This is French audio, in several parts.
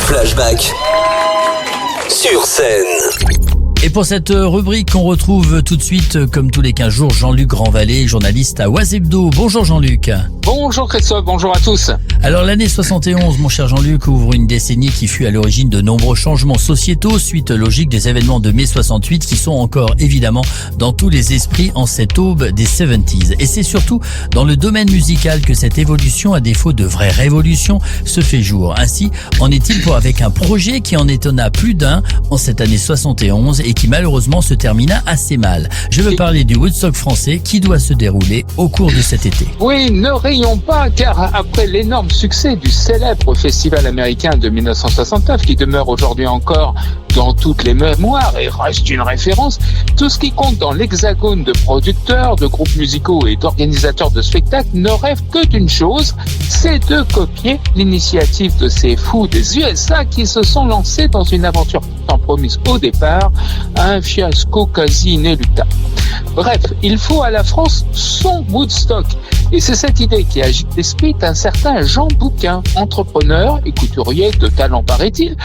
Flashback sur scène. Et pour cette rubrique, on retrouve tout de suite, comme tous les 15 jours, Jean-Luc Grandvalet, journaliste à Oise Hebdo. Bonjour Jean-Luc. Bonjour Christophe, bonjour à tous. Alors l'année 71, mon cher Jean-Luc, ouvre une décennie qui fut à l'origine de nombreux changements sociétaux, suite logique des événements de mai 68 qui sont encore évidemment dans tous les esprits en cette aube des 70s. Et c'est surtout dans le domaine musical que cette évolution, à défaut de vraie révolution, se fait jour. Ainsi en est-il pour avec un projet qui en étonna plus d'un en cette année 71 et qui malheureusement se termina assez mal. Je veux parler du Woodstock français qui doit se dérouler au cours de cet été. Oui, ne rions pas, car après l'énorme succès du célèbre festival américain de 1969, qui demeure aujourd'hui encore dans toutes les mémoires et reste une référence, tout ce qui compte dans l'hexagone de producteurs, de groupes musicaux et d'organisateurs de spectacles ne rêve que d'une chose, c'est de copier l'initiative de ces fous des USA qui se sont lancés dans une aventure tant promise au départ, à un fiasco quasi inéluctable. Bref, il faut à la France son Woodstock. Et c'est cette idée qui agite l'esprit d'un certain Jean Bouquin, entrepreneur et couturier de talent paraît-il,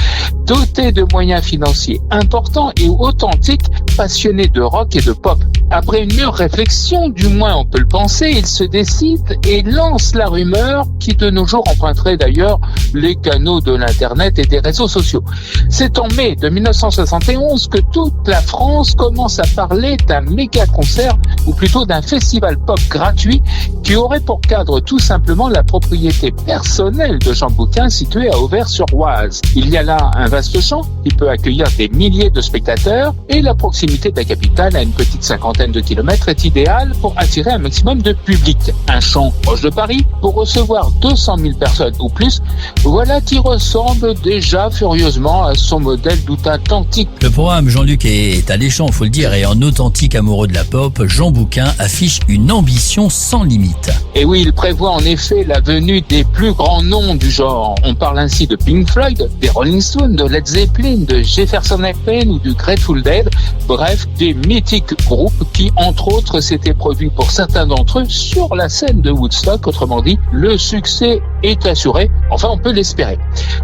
doté de moyens financiers importants et authentiques, passionné de rock et de pop. Après une mûre réflexion, du moins on peut le penser, il se décide et lance la rumeur qui de nos jours emprunterait d'ailleurs les canaux de l'internet et des réseaux sociaux. C'est en mai de 1971 que toute la France commence à parler d'un méga concert, ou plutôt d'un festival pop gratuit qui aurait pour cadre tout simplement la propriété personnelle de Jean Bouquin située à Auvers-sur-Oise. Il y a là un vaste champ qui peut accueillir des milliers de spectateurs et la proximité de la capitale à une petite cinquantaine de kilomètres est idéale pour attirer un maximum de public. Un champ proche de Paris pour recevoir 200 000 personnes ou plus, voilà qui ressemble déjà furieusement à son modèle d'outre-Atlantique. Le programme, Jean-Luc, est alléchant, faut le dire, et en authentique amoureux de la pop, Jean Bouquin affiche une ambition sans limite. Et oui, il prévoit en effet la venue des plus grands noms du genre. On parle ainsi de Pink Floyd, des Rolling Stones, de Led Zeppelin, de Jefferson Airplane ou du Grateful Dead. Bref, des mythiques groupes qui, entre autres, s'étaient produits pour certains d'entre eux sur la scène de Woodstock. Autrement dit, le succès est assuré. Enfin, on peut l'espérer.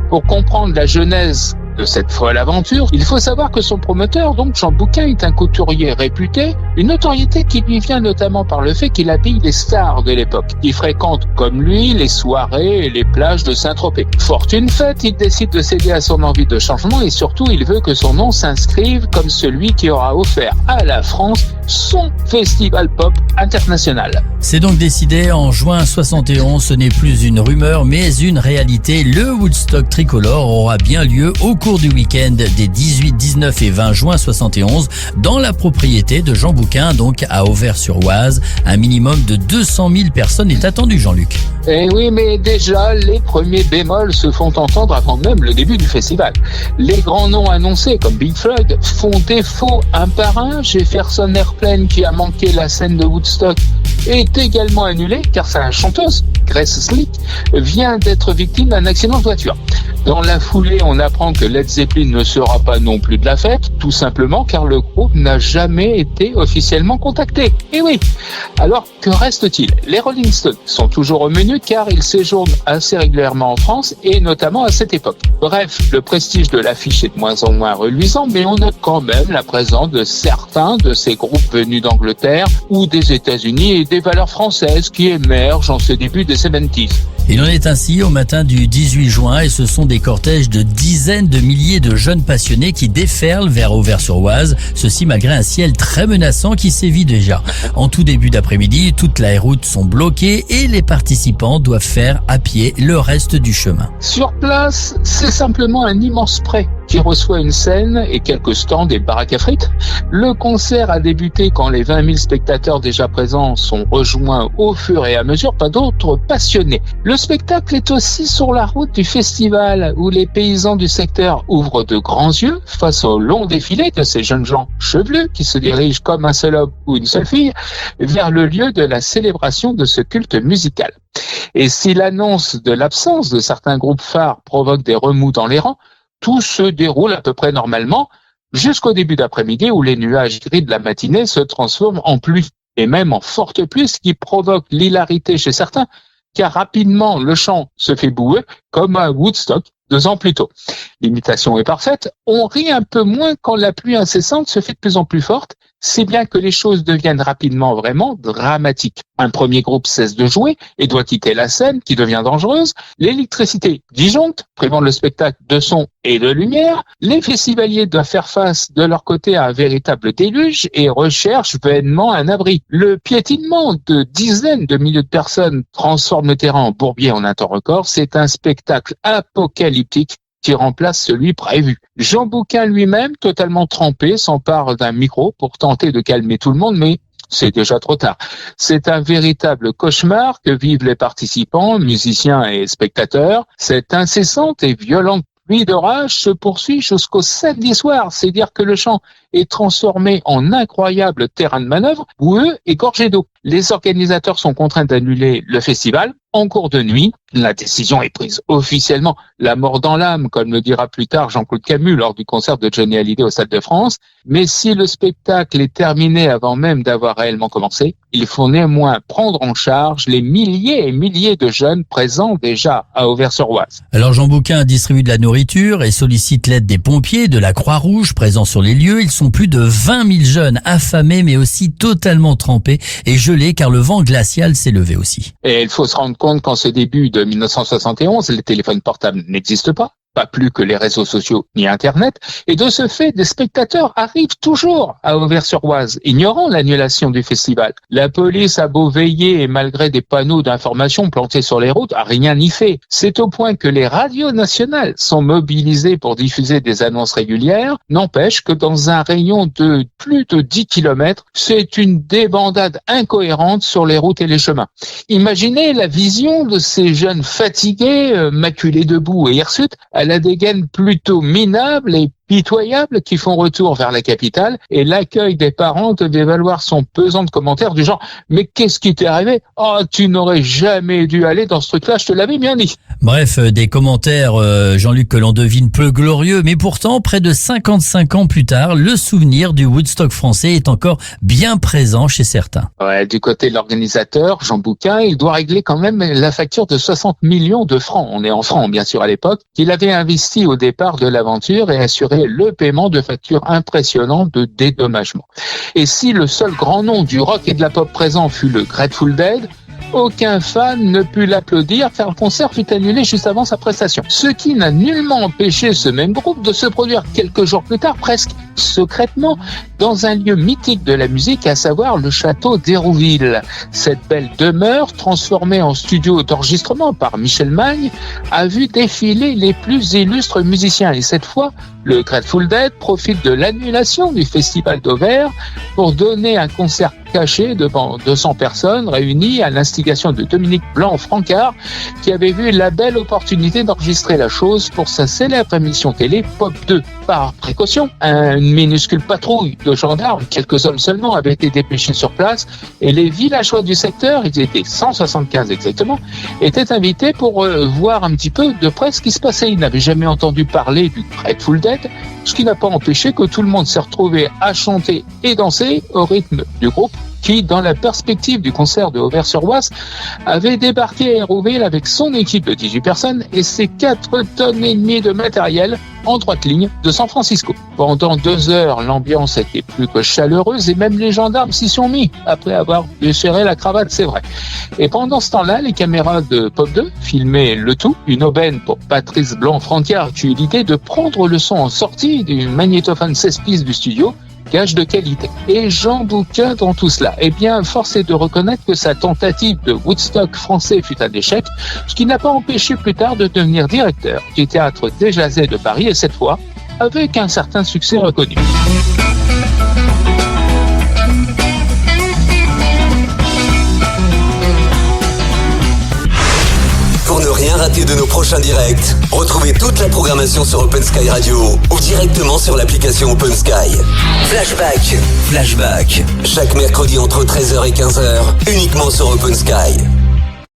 Pour comprendre la genèse de cette folle aventure, il faut savoir que son promoteur, donc Jean Bouquin, est un couturier réputé, une notoriété qui lui vient notamment par le fait qu'il habille les stars de l'époque, qui fréquentent comme lui les soirées et les plages de Saint-Tropez. Fortune faite, il décide de céder à son envie de changement et surtout il veut que son nom s'inscrive comme celui qui aura offert à la France son festival pop international. C'est donc décidé en juin 71, ce n'est plus une rumeur mais une réalité. Le Woodstock tricolore aura bien lieu au cours du week-end des 18, 19 et 20 juin 71 dans la propriété de Jean Bouquin, donc à Auvers-sur-Oise. Un minimum de 200 000 personnes est attendu, Jean-Luc. Eh oui, mais déjà, les premiers bémols se font entendre avant même le début du festival. Les grands noms annoncés, comme Pink Floyd, font défaut un par un. Jefferson Airplane, qui a manqué la scène de Woodstock, est également annulée, car sa chanteuse, Grace Slick, vient d'être victime d'un accident de voiture. Dans la foulée, on apprend que Led Zeppelin ne sera pas non plus de la fête, tout simplement car le groupe n'a jamais été officiellement contacté. Et oui, alors que reste-t-il? Les Rolling Stones sont toujours au menu car ils séjournent assez régulièrement en France et notamment à cette époque. Bref, le prestige de l'affiche est de moins en moins reluisant, mais on note quand même la présence de certains de ces groupes venus d'Angleterre ou des États-Unis et des valeurs françaises qui émergent en ce début des 70s. Il en est ainsi au matin du 18 juin et ce sont des cortèges de dizaines de milliers de jeunes passionnés qui déferlent vers Auvers-sur-Oise, ceci malgré un ciel très menaçant qui sévit déjà. En tout début d'après-midi, toutes les routes sont bloquées et les participants doivent faire à pied le reste du chemin. Sur place, c'est simplement un immense pré qui reçoit une scène et quelques stands et baraques à frites. Le concert a débuté quand les 20 000 spectateurs déjà présents sont rejoints au fur et à mesure par d'autres passionnés. Le spectacle est aussi sur la route du festival où les paysans du secteur ouvrent de grands yeux face au long défilé de ces jeunes gens chevelus qui se dirigent comme un seul homme ou une seule fille vers le lieu de la célébration de ce culte musical. Et si l'annonce de l'absence de certains groupes phares provoque des remous dans les rangs, tout se déroule à peu près normalement jusqu'au début d'après-midi où les nuages gris de la matinée se transforment en pluie et même en forte pluie, ce qui provoque l'hilarité chez certains car rapidement le champ se fait boueux, comme à Woodstock 2 ans plus tôt. L'imitation est parfaite, on rit un peu moins quand la pluie incessante se fait de plus en plus forte, si bien que les choses deviennent rapidement vraiment dramatiques. Un premier groupe cesse de jouer et doit quitter la scène qui devient dangereuse, l'électricité disjoncte, privant le spectacle de son et de lumière, les festivaliers doivent faire face de leur côté à un véritable déluge et recherchent vainement un abri. Le piétinement de dizaines de milliers de personnes transforme le terrain en bourbier en un temps record, c'est un spectacle apocalyptique qui remplace celui prévu. Jean Bouquin lui-même, totalement trempé, s'empare d'un micro pour tenter de calmer tout le monde, mais c'est déjà trop tard. C'est un véritable cauchemar que vivent les participants, musiciens et spectateurs. Cette incessante et violente pluie d'orage se poursuit jusqu'au samedi soir. C'est dire que le champ est transformé en incroyable terrain de manœuvre, boueux et gorgé d'eau. Les organisateurs sont contraints d'annuler le festival en cours de nuit. La décision est prise officiellement, la mort dans l'âme, comme le dira plus tard Jean-Claude Camus lors du concert de Johnny Hallyday au Stade de France. Mais si le spectacle est terminé avant même d'avoir réellement commencé, il faut néanmoins prendre en charge les milliers et milliers de jeunes présents déjà à Auvers-sur-Oise. Alors Jean Bouquin distribue de la nourriture et sollicite l'aide des pompiers, de la Croix-Rouge présents sur les lieux. Ils sont plus de 20 000 jeunes affamés mais aussi totalement trempés et gelés car le vent glacial s'est levé aussi. Et il faut se rendre compte qu'en ce début de 1971, les téléphones portables n'existent pas plus que les réseaux sociaux ni Internet, et de ce fait, des spectateurs arrivent toujours à Auvers-sur-Oise, ignorant l'annulation du festival. La police a beau veiller et malgré des panneaux d'information plantés sur les routes, a rien n'y fait. C'est au point que les radios nationales sont mobilisées pour diffuser des annonces régulières, n'empêche que dans un rayon de plus de 10 km, c'est une débandade incohérente sur les routes et les chemins. Imaginez la vision de ces jeunes fatigués, maculés de boue et hirsutes, à la dégaine plutôt minable et pitoyables qui font retour vers la capitale, et l'accueil des parents devait valoir son pesant de commentaires du genre « Mais qu'est-ce qui t'est arrivé ? Oh, tu n'aurais jamais dû aller dans ce truc-là, je te l'avais bien dit !» Bref, des commentaires, Jean-Luc, que l'on devine peu glorieux, mais pourtant, près de 55 ans plus tard, le souvenir du Woodstock français est encore bien présent chez certains. Ouais, du côté de l'organisateur, Jean Bouquin, il doit régler quand même la facture de 60 millions de francs, on est en francs bien sûr à l'époque, qu'il avait investi au départ de l'aventure et assuré le paiement de factures impressionnantes de dédommagement. Et si le seul grand nom du rock et de la pop présent fut le Grateful Dead, aucun fan ne put l'applaudir car le concert fut annulé juste avant sa prestation. Ce qui n'a nullement empêché ce même groupe de se produire quelques jours plus tard, presque secrètement, dans un lieu mythique de la musique, à savoir le château d'Hérouville. Cette belle demeure, transformée en studio d'enregistrement par Michel Magne, a vu défiler les plus illustres musiciens. Et cette fois, le Grateful Dead profite de l'annulation du festival d'Auvers pour donner un concert caché devant 200 personnes réunies à l'instigation de Dominique Blanc-Francard, qui avait vu la belle opportunité d'enregistrer la chose pour sa célèbre émission télé Pop 2. Par précaution, une minuscule patrouille de gendarmes, quelques hommes seulement, avaient été dépêchés sur place et les villageois du secteur, ils étaient 175 exactement, étaient invités pour voir un petit peu de près ce qui se passait. Ils n'avaient jamais entendu parler du Grateful Dead, ce qui n'a pas empêché que tout le monde s'est retrouvé à chanter et danser au rythme du groupe qui, dans la perspective du concert de Auvers-sur-Oise, avait débarqué à Hérouville avec son équipe de 18 personnes et ses 4 tonnes et demie de matériel en droite ligne de San Francisco. Pendant 2 heures, l'ambiance était plus que chaleureuse et même les gendarmes s'y sont mis après avoir déchiré la cravate, c'est vrai. Et pendant ce temps-là, les caméras de Pop 2 filmaient le tout. Une aubaine pour Patrice Blanc-Francard qui eut l'idée de prendre le son en sortie du magnétophone 16 pistes du studio, gage de qualité. Et Jean Bouquin dans tout cela. Eh bien, force est de reconnaître que sa tentative de Woodstock français fut un échec, ce qui n'a pas empêché plus tard de devenir directeur du théâtre Desjazets de Paris, et cette fois, avec un certain succès reconnu. Pour ne rien rater de nos prochains directs, retrouvez toute la programmation sur Open Sky Radio ou directement sur l'application Open Sky. Flashback. Chaque mercredi entre 13h et 15h, uniquement sur Open Sky.